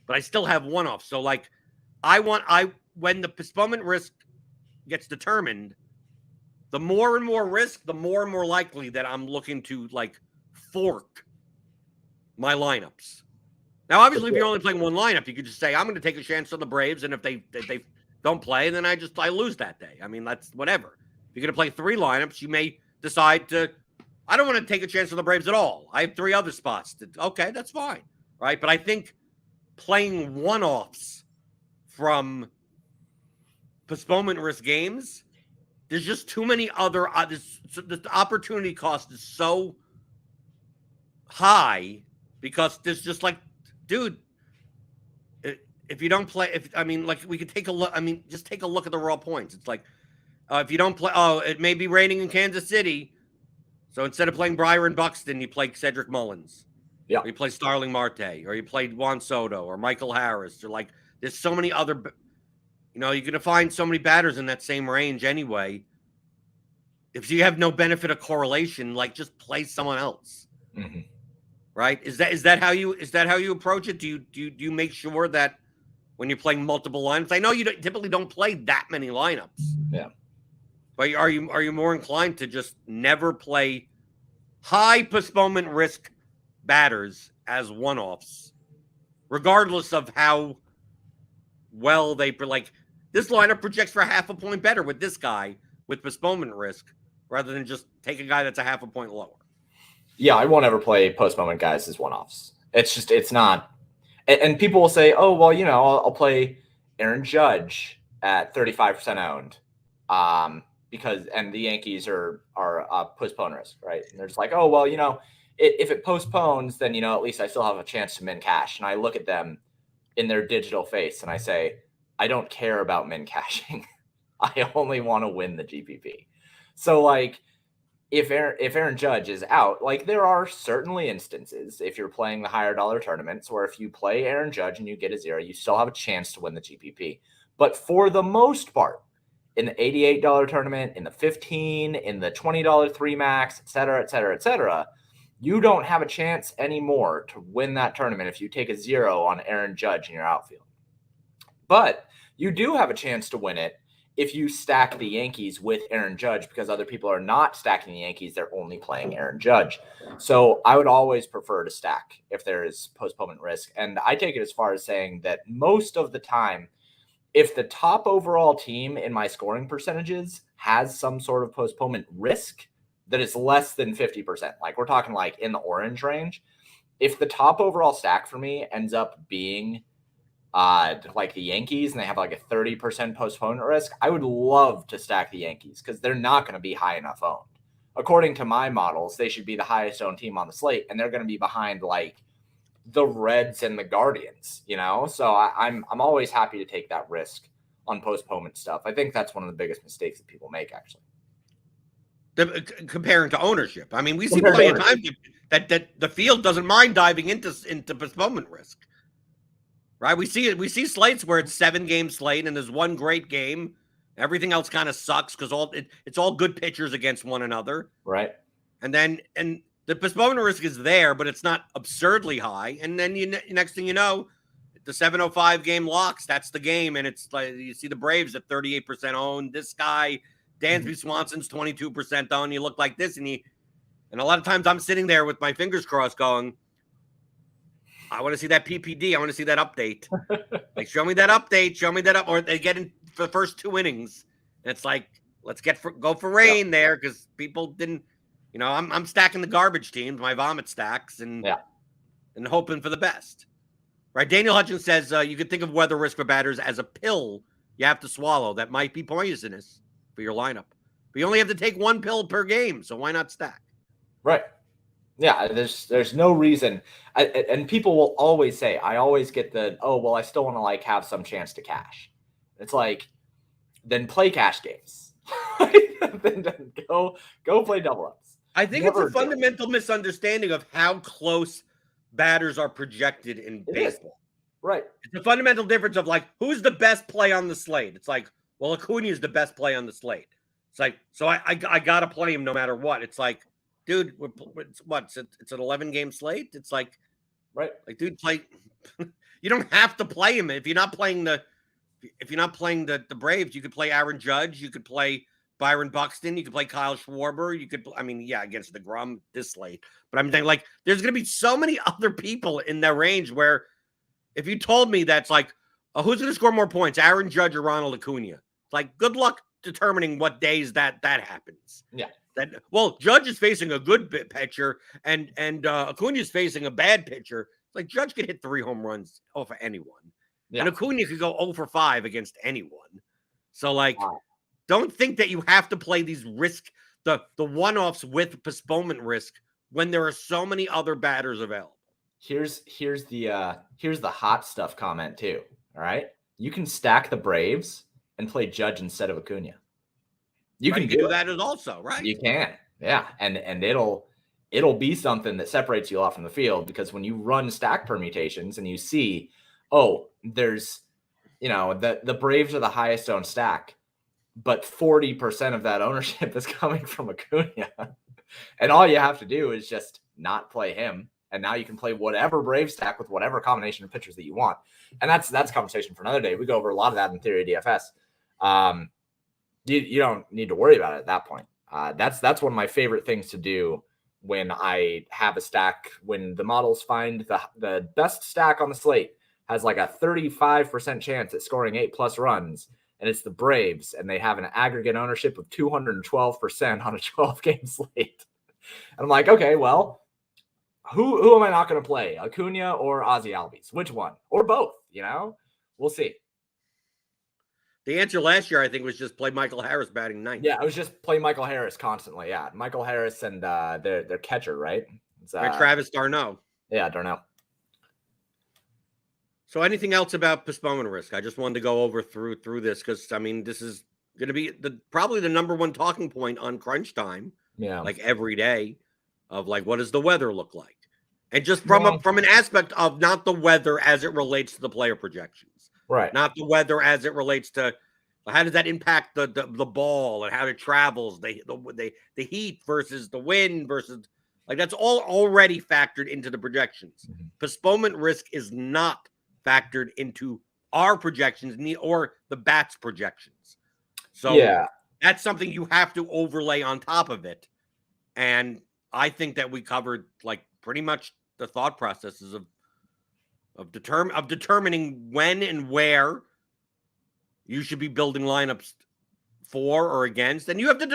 but I still have one off. So like when the postponement risk gets determined, the more and more risk, the more and more likely that I'm looking to like fork my lineups. Now, obviously, if you're only playing one lineup, you could just say, I'm going to take a chance on the Braves. And if they don't play, then I lose that day. I mean, that's whatever. If you're going to play 3 lineups, you may decide I don't want to take a chance on the Braves at all. I have 3 other spots. Okay, that's fine. Right. But I think playing one-offs from postponement risk games, there's just too many other, the opportunity cost is so high because there's just like, dude, if you don't play, we could take a look. Just take a look at the raw points. It's like, if you don't play, it may be raining in Kansas City, So instead of playing Byron Buxton, you play Cedric Mullins. Yeah. Or you play Starling Marte, or you played Juan Soto, or Michael Harris. Or like, there's so many other, you're going to find so many batters in that same range anyway. If you have no benefit of correlation, like just play someone else. Mm-hmm. Right? Is that how you approach it? Do you make sure that when you're playing multiple lineups? I know you typically don't play that many lineups. Yeah. But are you more inclined to just never play high postponement risk batters as one-offs, regardless of how well they like? This lineup projects for half a point better with this guy with postponement risk, rather than just take a guy that's a half a point lower. Yeah, I won't ever play postponement guys as one-offs. It's not. And people will say, oh, well, I'll play Aaron Judge at 35% owned. And the Yankees are postpone risk, right? And they're just like, oh, well, if it postpones, then, at least I still have a chance to min cash. And I look at them in their digital face and I say, I don't care about min cashing. I only want to win the GPP. So like, if Aaron Judge is out, like there are certainly instances if you're playing the higher dollar tournaments where if you play Aaron Judge and you get a 0, you still have a chance to win the GPP. But for the most part, in the $88 tournament, in the $15, in the $20 3 max, et cetera, you don't have a chance anymore to win that tournament if you take a 0 on Aaron Judge in your outfield. But you do have a chance to win it if you stack the Yankees with Aaron Judge, because other people are not stacking the Yankees. They're only playing Aaron Judge. So I would always prefer to stack if there is postponement risk. And I take it as far as saying that most of the time, if the top overall team in my scoring percentages has some sort of postponement risk that is less than 50%, like we're talking like in the orange range, if the top overall stack for me ends up being like the Yankees and they have like a 30% postponement risk, I would love to stack the Yankees because they're not going to be high enough owned. According to my models, they should be the highest owned team on the slate, and they're going to be behind like the Reds and the Guardians, So I'm always happy to take that risk on postponement stuff. I think that's one of the biggest mistakes that people make, actually. Comparing to ownership. I mean, we see plenty of times that the field doesn't mind diving into postponement risk. Right? We see slates where it's 7-game slate and there's one great game. Everything else kind of sucks because it's all good pitchers against one another. Right. And the postponement risk is there, but it's not absurdly high. And then next thing you know, the 7:05 game locks. That's the game. And it's like you see the Braves at 38% owned. This guy, Dansby Swanson's 22% owned. You look like this. And a lot of times I'm sitting there with my fingers crossed going, I want to see that PPD. I want to see that update. Like, show me that update. Show me that up. Or they get in for the first 2 innings. And it's like, let's go for rain there because people didn't. I'm stacking the garbage teams, my vomit stacks, and hoping for the best. Right? Daniel Hutchins says you could think of weather risk for batters as a pill you have to swallow that might be poisonous for your lineup. But you only have to take 1 pill per game, so why not stack? Right. Yeah, there's no reason. And people will always say, I always get I still want to like have some chance to cash. It's like, then play cash games. then go play double ups. I think it's a fundamental misunderstanding of how close batters are projected in baseball. Right. It's a fundamental difference of like, who's the best play on the slate? It's like, well, Acuna is the best play on the slate. It's like, so I got to play him no matter what. It's like, dude, it's an 11-game slate. It's like, right. Like, dude, play. You don't have to play him if you're not playing the Braves. You could play Aaron Judge. You could play Byron Buxton. You could play Kyle Schwarber. You could, against the DeGrom this slate. But I'm saying, like, there's going to be so many other people in that range where if you told me that's like, who's going to score more points, Aaron Judge or Ronald Acuna? It's like, good luck determining what days that happens. Yeah. Judge is facing a good pitcher and Acuna is facing a bad pitcher. It's like Judge could hit 3 home runs off of anyone. Yeah. And Acuna could go 0 for 5 against anyone. So, like, don't think that you have to play these the one-offs with postponement risk when there are so many other batters available. Here's the hot stuff comment too. All right. You can stack the Braves and play Judge instead of Acuna. You can do that as also, right? You can. Yeah, and it'll be something that separates you off from the field, because when you run stack permutations and you see, oh, there's, the Braves are the highest owned stack, but 40% of that ownership is coming from Acuna. And all you have to do is just not play him. And now you can play whatever Brave stack with whatever combination of pitchers that you want. And that's conversation for another day. We go over a lot of that in Theory DFS. You don't need to worry about it at that point. That's one of my favorite things to do when I have a stack, when the models find the best stack on the slate has like a 35% chance at scoring 8+ runs, and it's the Braves, and they have an aggregate ownership of 212% on a 12-game slate. And I'm like, okay, well, who am I not going to play? Acuna or Ozzy Albies? Which one? Or both, We'll see. The answer last year, I think, was just play Michael Harris batting ninth. Yeah, I was just play Michael Harris constantly. Yeah, Michael Harris and their catcher, right? And Travis d'Arnaud. Yeah, d'Arnaud. So anything else about postponement risk? I just wanted to go over through this because, I mean, this is going to be probably the number one talking point on crunch time. Yeah, like every day, of like, what does the weather look like? And just from an aspect of not the weather as it relates to the player projections, right? Not the weather as it relates to how does that impact the ball and how it travels, the heat versus the wind versus, like, that's all already factored into the projections. Mm-hmm. Postponement risk is not factored into our projections or the bats projections. So yeah, that's something you have to overlay on top of it. And I think that we covered like pretty much the thought processes of determining when and where you should be building lineups for or against. And you have to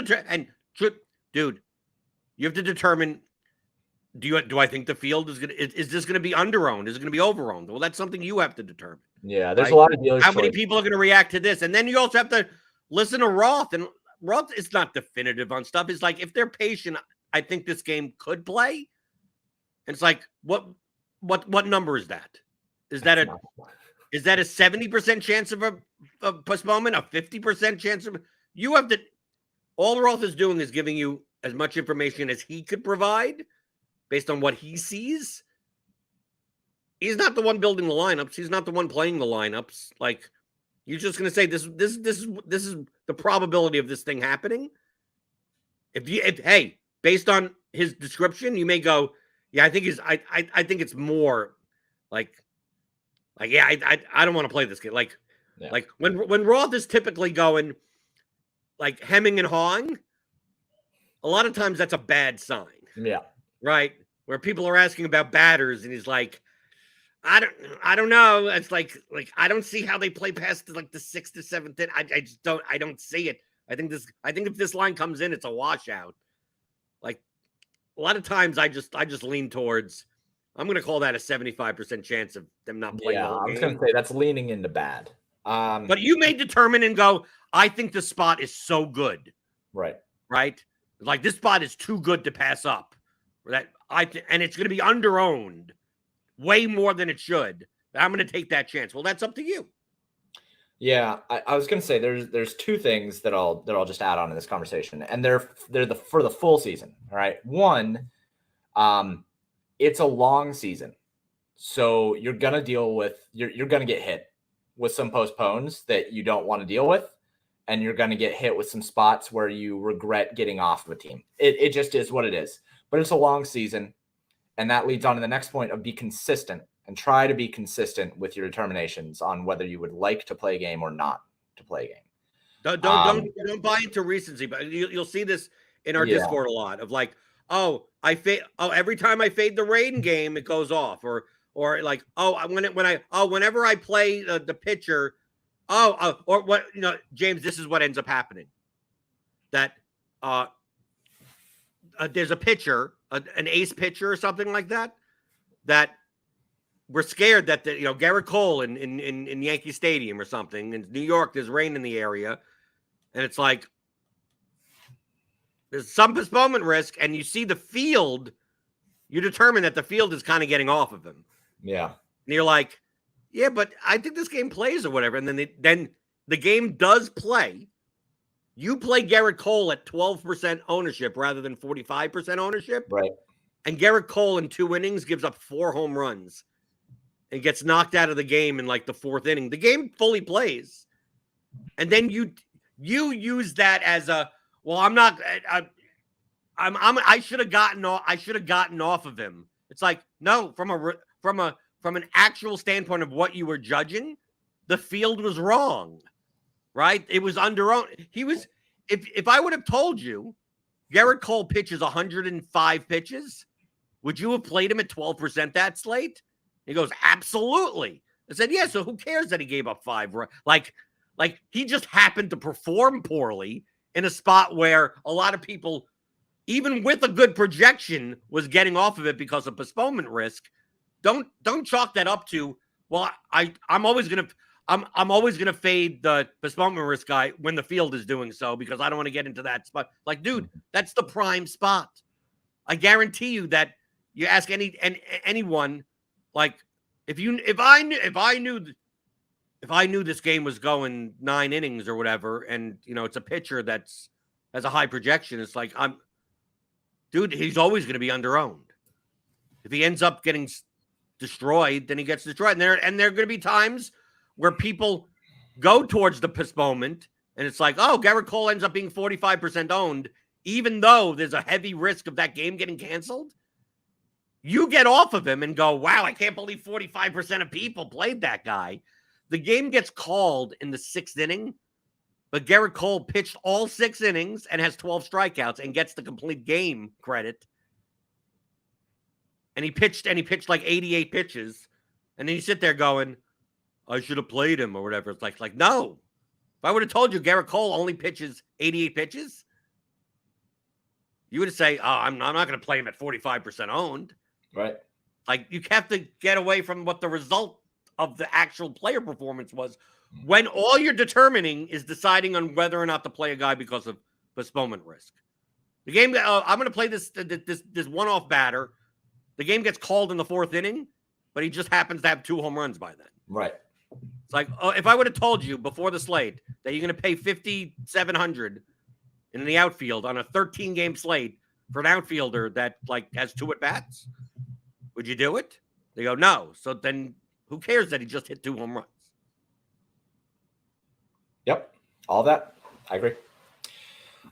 you have to determine, do I think the field is this going to be underowned? Is it going to be overowned? Well, that's something you have to determine. Yeah, there's a lot of dealers. How many people are going to react to this? And then you also have to listen to Roth, and Roth is not definitive on stuff. It's like, if they're patient, I think this game could play. And it's like, what number is that? Is that a 70% chance of a postponement, a 50% chance of? You have to. All Roth is doing is giving you as much information as he could provide based on what he sees. He's not the one building the lineups. He's not the one playing the lineups. Like, you're just going to say this is the probability of this thing happening. Hey, based on his description, you may go, yeah, I think it's more like yeah, I don't want to play this game. Like, yeah. Like when Roth is typically going like hemming and hawing, a lot of times that's a bad sign. Yeah. Right? Where people are asking about batters and he's like, I don't know. It's like I don't see how they play past like the 6th to 7th inning. I don't see it. I think if this line comes in, it's a washout. Like, a lot of times I just lean towards, I'm going to call that a 75% chance of them not playing. Yeah, I was going to say that's leaning into bad. But you may determine and go, I think the spot is so good. Right. Like, this spot is too good to pass up. And it's going to be underowned way more than it should. I'm going to take that chance. Well, that's up to you. Yeah, I was going to say there's two things that I'll just add on to this conversation, and they're for the full season. All right, one, it's a long season, so you're going to deal with you're going to get hit with some postpones that you don't want to deal with, and you're going to get hit with some spots where you regret getting off of a team. It just is what it is. But it's a long season. And that leads on to the next point of be consistent and try to be consistent with your determinations on whether you would like to play a game or not to play a game. Don't buy into recency, but you'll see this in our Discord a lot of like, every time I fade the rain game, it goes off, or like, whenever I play the pitcher, or what, James, this is what ends up happening. That there's a pitcher, an ace pitcher or something like that, that we're scared that Garrett Cole in Yankee Stadium or something. In New York, there's rain in the area. And it's like, there's some postponement risk, and you see the field, you determine that the field is kind of getting off of him. Yeah. And you're like, yeah, but I think this game plays or whatever. And then the game does play. You play Garrett Cole at 12% ownership rather than 45% ownership. Right. And Garrett Cole in 2 innings gives up 4 home runs and gets knocked out of the game in like the 4th inning. The game fully plays. And then you use that as a, well, I should have gotten off of him. It's like, no, from an actual standpoint of what you were judging, the field was wrong. Right? It was under. He was. If I would have told you Garrett Cole pitches 105 pitches, would you have played him at 12% that slate? He goes, absolutely. I said, yeah. So who cares that he gave up 5? Like he just happened to perform poorly in a spot where a lot of people, even with a good projection, was getting off of it because of postponement risk. Don't chalk that up to, well, I'm always gonna fade the postponement risk guy when the field is doing so because I don't want to get into that spot. Like, dude, that's the prime spot. I guarantee you that you ask anyone, like, if I knew this game was going 9 innings or whatever, and it's a pitcher has a high projection, it's like dude, he's always going to be underowned. If he ends up getting destroyed, then he gets destroyed. And there are going to be times where people go towards the postponement, and it's like, oh, Garrett Cole ends up being 45% owned, even though there's a heavy risk of that game getting canceled. You get off of him and go, wow, I can't believe 45% of people played that guy. The game gets called in the 6th inning, but Garrett Cole pitched all 6 innings and has 12 strikeouts and gets the complete game credit. And he pitched like 88 pitches. And then you sit there going, I should have played him or whatever. It's like, no. If I would have told you Garrett Cole only pitches 88 pitches, you would say, oh, I'm not going to play him at 45% owned. Right. Like, you have to get away from what the result of the actual player performance was when all you're determining is deciding on whether or not to play a guy because of postponement risk. The game, I'm going to play this one-off batter. The game gets called in the 4th inning, but he just happens to have 2 home runs by then. Right. It's like, if I would have told you before the slate that you're going to pay $5,700 in the outfield on a 13-game slate for an outfielder that has 2 at-bats, would you do it? They go, no. So then who cares that he just hit 2 home runs? Yep. All that. I agree.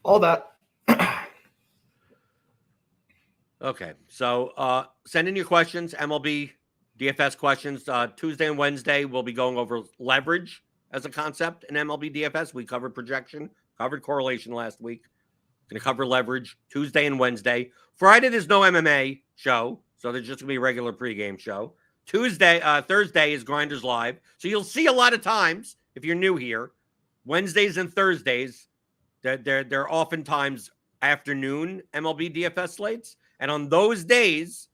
All that. Okay. So send in your questions, MLB DFS questions. Tuesday and Wednesday, we'll be going over leverage as a concept in MLB DFS. We covered projection, covered correlation last week. Going to cover leverage Tuesday and Wednesday. Friday, there's no MMA show, so there's just going to be a regular pregame show. Thursday is Grinders Live. So you'll see a lot of times, if you're new here, Wednesdays and Thursdays, they're oftentimes afternoon MLB DFS slates. And on those days,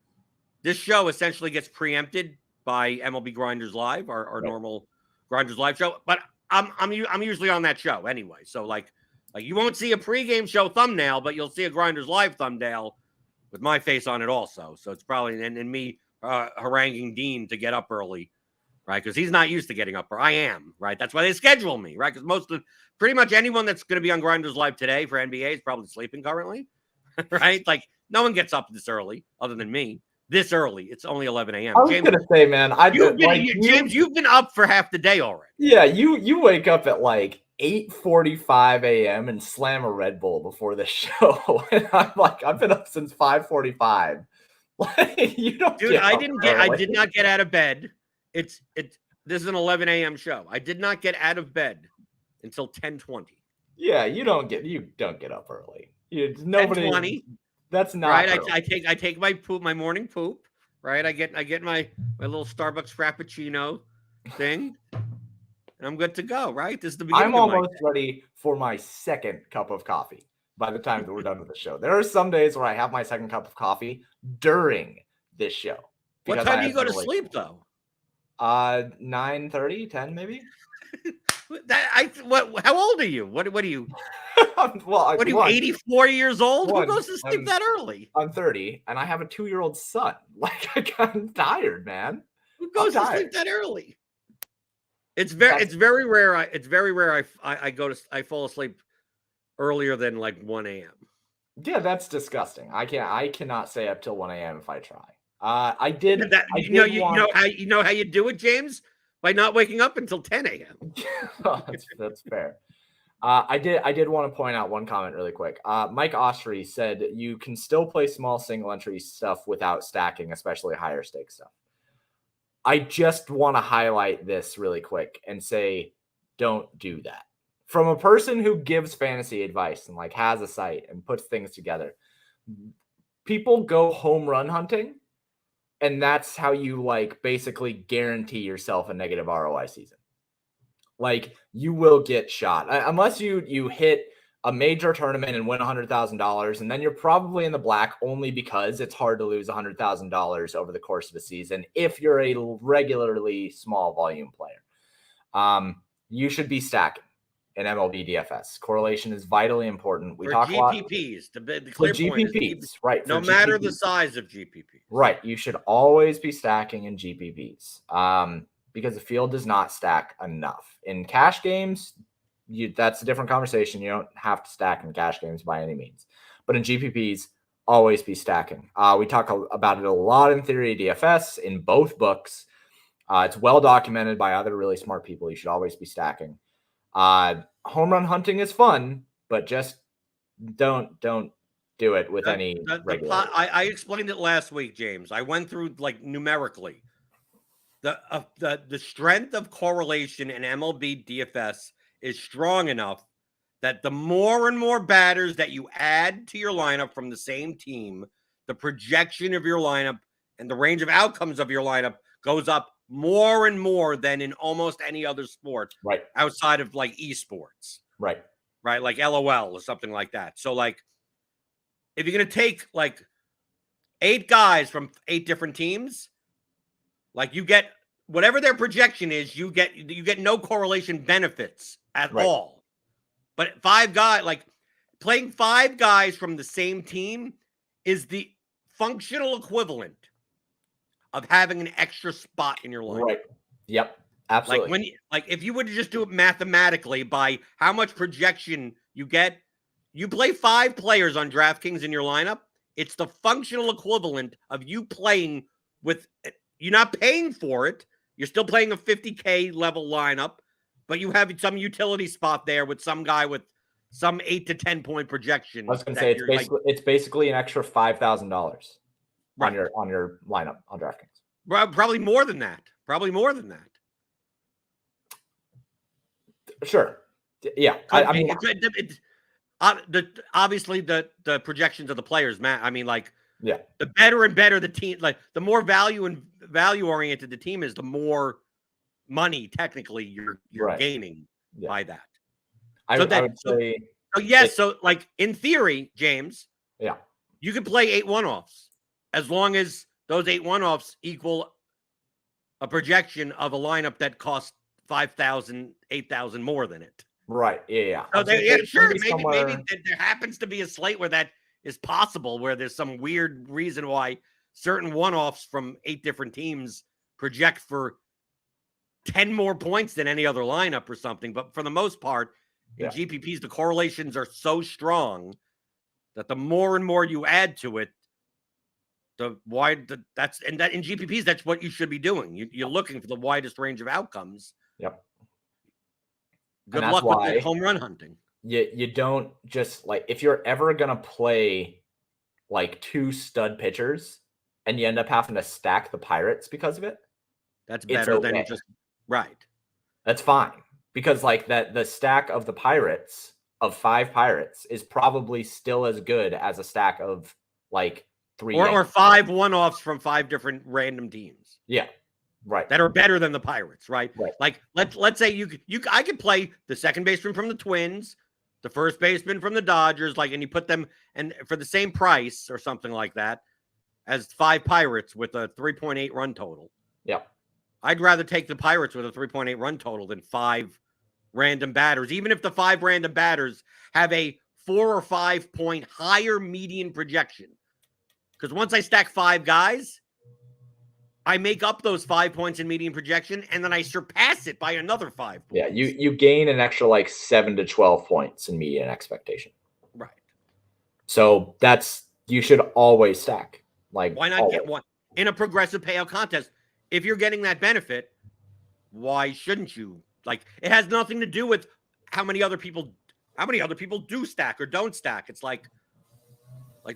this show essentially gets preempted by MLB Grinders Live, our normal Grinders Live show. But I'm usually on that show anyway. So like you won't see a pregame show thumbnail, but you'll see a Grinders Live thumbnail with my face on it also. So it's probably and me haranguing Dean to get up early, right? Because he's not used to getting up. Or I am, right? That's why they schedule me, right? Because pretty much anyone that's going to be on Grinders Live today for NBA is probably sleeping currently, right? Like no one gets up this early other than me. This early. It's only 11 a.m. I was going to say, man, James, you've been up for half the day already. Yeah, you wake up at like 8:45 a.m. and slam a Red Bull before the show. And I'm like, I've been up since 5:45. Like, you don't. Dude, I did not get out of bed. This is an 11 a.m. show. I did not get out of bed until 10:20. Yeah, you don't get up early. Nobody. 10:20. That's not right. early. I take my morning poop. Right. I get my little Starbucks Frappuccino thing, and I'm good to go. Right. This is the beginning. I'm almost ready for my second cup of coffee by the time that we're done with the show. There are some days where I have my second cup of coffee during this show. What time do you go to sleep though? 9:30, 10 maybe. How old are you? What are you? Well, what are you, 84 years old? Who goes to sleep that early? I'm 30, and I have a 2-year-old son. Like, I'm tired, man. Who goes to sleep that early? It's very rare. I fall asleep earlier than like 1 a.m. Yeah, that's disgusting. I cannot stay up till 1 a.m. if I try. You know how you do it, James? By not waking up until 10 a.m. That's fair. I did want to point out one comment really quick. Mike Ostry said you can still play small single entry stuff without stacking, especially higher stakes stuff. I just want to highlight this really quick and say, don't do that. From a person who gives fantasy advice and like has a site and puts things together, people go home run hunting, and that's how you like basically guarantee yourself a negative ROI season. Like you will get shot unless you hit a major tournament and win $100,000, and then you're probably in the black only because it's hard to lose $100,000 over the course of a season if you're a regularly small volume player. You should be stacking in MLB DFS. Correlation is vitally important. We talk GPPs. The clear point is right? No matter the size of GPP, right? You should always be stacking in GPPs. Because the field does not stack enough in cash games. That's a different conversation. You don't have to stack in cash games by any means, but in GPPs, always be stacking. We talk about it a lot in Theory DFS in both books. It's well documented by other really smart people. You should always be stacking. Home run hunting is fun, but just don't do it with any regularity. I explained it last week, James. I went through like numerically. The strength of correlation in MLB DFS is strong enough that the more and more batters that you add to your lineup from the same team, the projection of your lineup and the range of outcomes of your lineup goes up more and more than in almost any other sport, right? Outside of like esports, right? Like LOL or something like that. So like, if you're gonna take like 8 guys from 8 different teams, like you get whatever their projection is, you get no correlation benefits at all. But 5 guys, like playing 5 guys from the same team is the functional equivalent of having an extra spot in your lineup. Right. Yep. Absolutely. Like if you would just do it mathematically by how much projection you get, you play 5 players on DraftKings in your lineup. It's the functional equivalent of you playing with. You're not paying for it. You're still playing a 50K level lineup, but you have some utility spot there with some guy with some 8 to 10 point projection. I was going to say it's basically an extra $5,000 on your lineup on DraftKings. Probably more than that. Sure. Yeah. I mean, obviously the projections of the players, Matt. I mean, like, yeah, the better and better the team, like the more value oriented the team is, the more money technically you're gaining by that. I would say, so like in theory, James, you could play 8 one-offs as long as those 8 one-offs equal a projection of a lineup that costs 5,000, 8,000 more than it. Right. Yeah. So sure. Maybe there happens to be a slate where that is possible, where there's some weird reason why certain one-offs from 8 different teams project for 10 more points than any other lineup or something. But for the most part, in GPPs, the correlations are so strong that the more and more you add to it, in GPPs, that's what you should be doing. You're looking for the widest range of outcomes. Yep. Good luck with the home run hunting. You don't just like, if you're ever going to play like 2 stud pitchers and you end up having to stack the Pirates because of it, that's better than just That's fine, because like the stack of the Pirates of 5 Pirates is probably still as good as a stack of like 3 or 5 one-offs from 5 different random teams. Yeah. Right. That are better than the Pirates, right? Right. Like let's say I could play the second baseman from the Twins, the first baseman from the Dodgers, and you put them and for the same price or something like that as 5 Pirates with a 3.8 run total. Yeah. I'd rather take the Pirates with a 3.8 run total than 5 random batters, even if the 5 random batters have a 4 or 5 point higher median projection. Because once I stack 5 guys, I make up those 5 points in median projection, and then I surpass it by another 5 points. Yeah, you gain an extra like 7 to 12 points in median expectation. Right. So you should always stack. Like, why not get one in a progressive payout contest? If you're getting that benefit, why shouldn't you? Like, it has nothing to do with how many other people do stack or don't stack. It's like,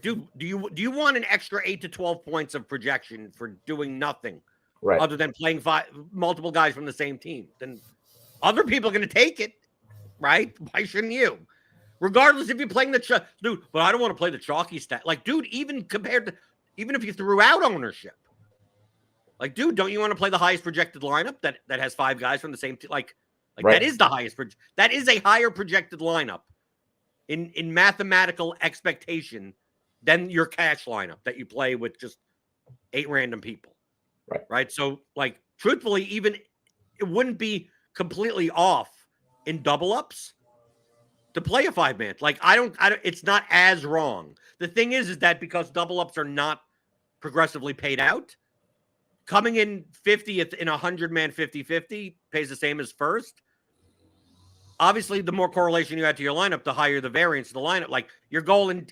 dude, do you want an extra 8 to 12 points of projection for doing nothing, right, other than playing multiple guys from the same team? Then other people are going to take it, right? Why shouldn't you? Regardless if you're playing dude, but I don't want to play the chalky stack. Like, dude, even if you threw out ownership, like, dude, don't you want to play the highest projected lineup that has 5 guys from the same team? Like right. That is the highest. That is a higher projected lineup in mathematical expectation than your cash lineup that you play with just 8 random people. Right. So, like, truthfully, even it wouldn't be completely off in double ups to play a 5-man. Like, I don't, it's not as wrong. The thing is that because double ups are not progressively paid out, coming in 50th in a 100-man 50-50 pays the same as first. Obviously, the more correlation you add to your lineup, the higher the variance of the lineup. Like, your goal in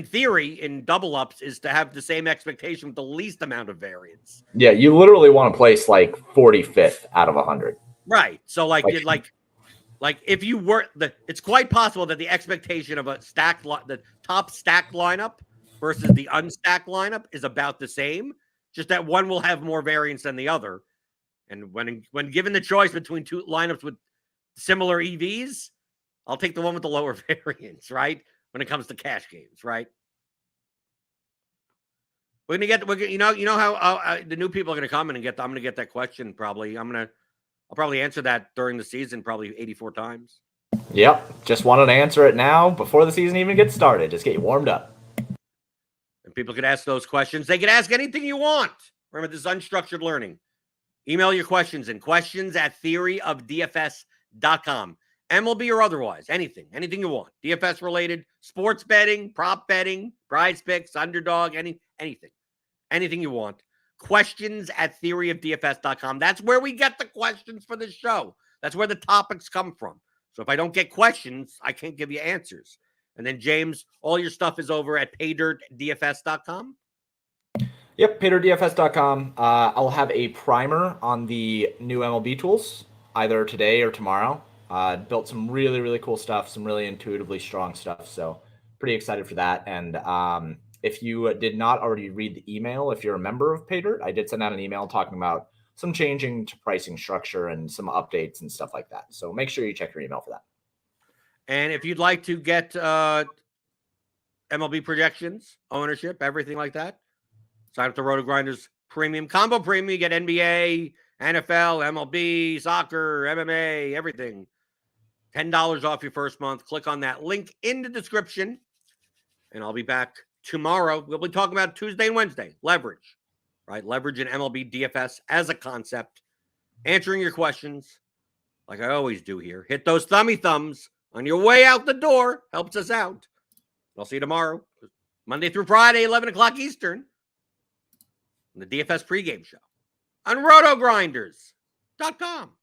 theory, in double ups, is to have the same expectation with the least amount of variance. Yeah, you literally want to place like 45th out of 100. Right. So, like if you were it's quite possible that the expectation of the top stacked lineup versus the unstacked lineup is about the same, just that one will have more variance than the other. And when given the choice between 2 lineups with similar EVs, I'll take the one with the lower variance, right? When it comes to cash games, right? We're gonna how the new people are gonna come in and I'm gonna get that question probably. I'll probably answer that during the season, probably 84 times. Yep. Just wanted to answer it now before the season even gets started. Just get you warmed up. And people could ask those questions. They could ask anything you want. Remember, this is unstructured learning. Email your questions in questions@theoryofdfs.com. MLB or otherwise, anything you want. DFS related, sports betting, prop betting, prize picks, underdog, anything you want. Questions@theoryofdfs.com. That's where we get the questions for the show. That's where the topics come from. So if I don't get questions, I can't give you answers. And then, James, all your stuff is over at paydirtdfs.com. Yep, paydirtdfs.com. I'll have a primer on the new MLB tools either today or tomorrow. Built some really, really cool stuff, some really intuitively strong stuff. So pretty excited for that. And if you did not already read the email, if you're a member of PayDirt, I did send out an email talking about some changing to pricing structure and some updates and stuff like that. So make sure you check your email for that. And if you'd like to get MLB projections, ownership, everything like that, sign up to RotoGrinders Premium Combo Premium. You get NBA, NFL, MLB, soccer, MMA, everything. $10 off your first month. Click on that link in the description. And I'll be back tomorrow. We'll be talking about Tuesday and Wednesday. Leverage, right? Leverage in MLB DFS as a concept. Answering your questions like I always do here. Hit those thumbs on your way out the door. Helps us out. I'll see you tomorrow. Monday through Friday, 11 o'clock Eastern. On the DFS pregame show on RotoGrinders.com.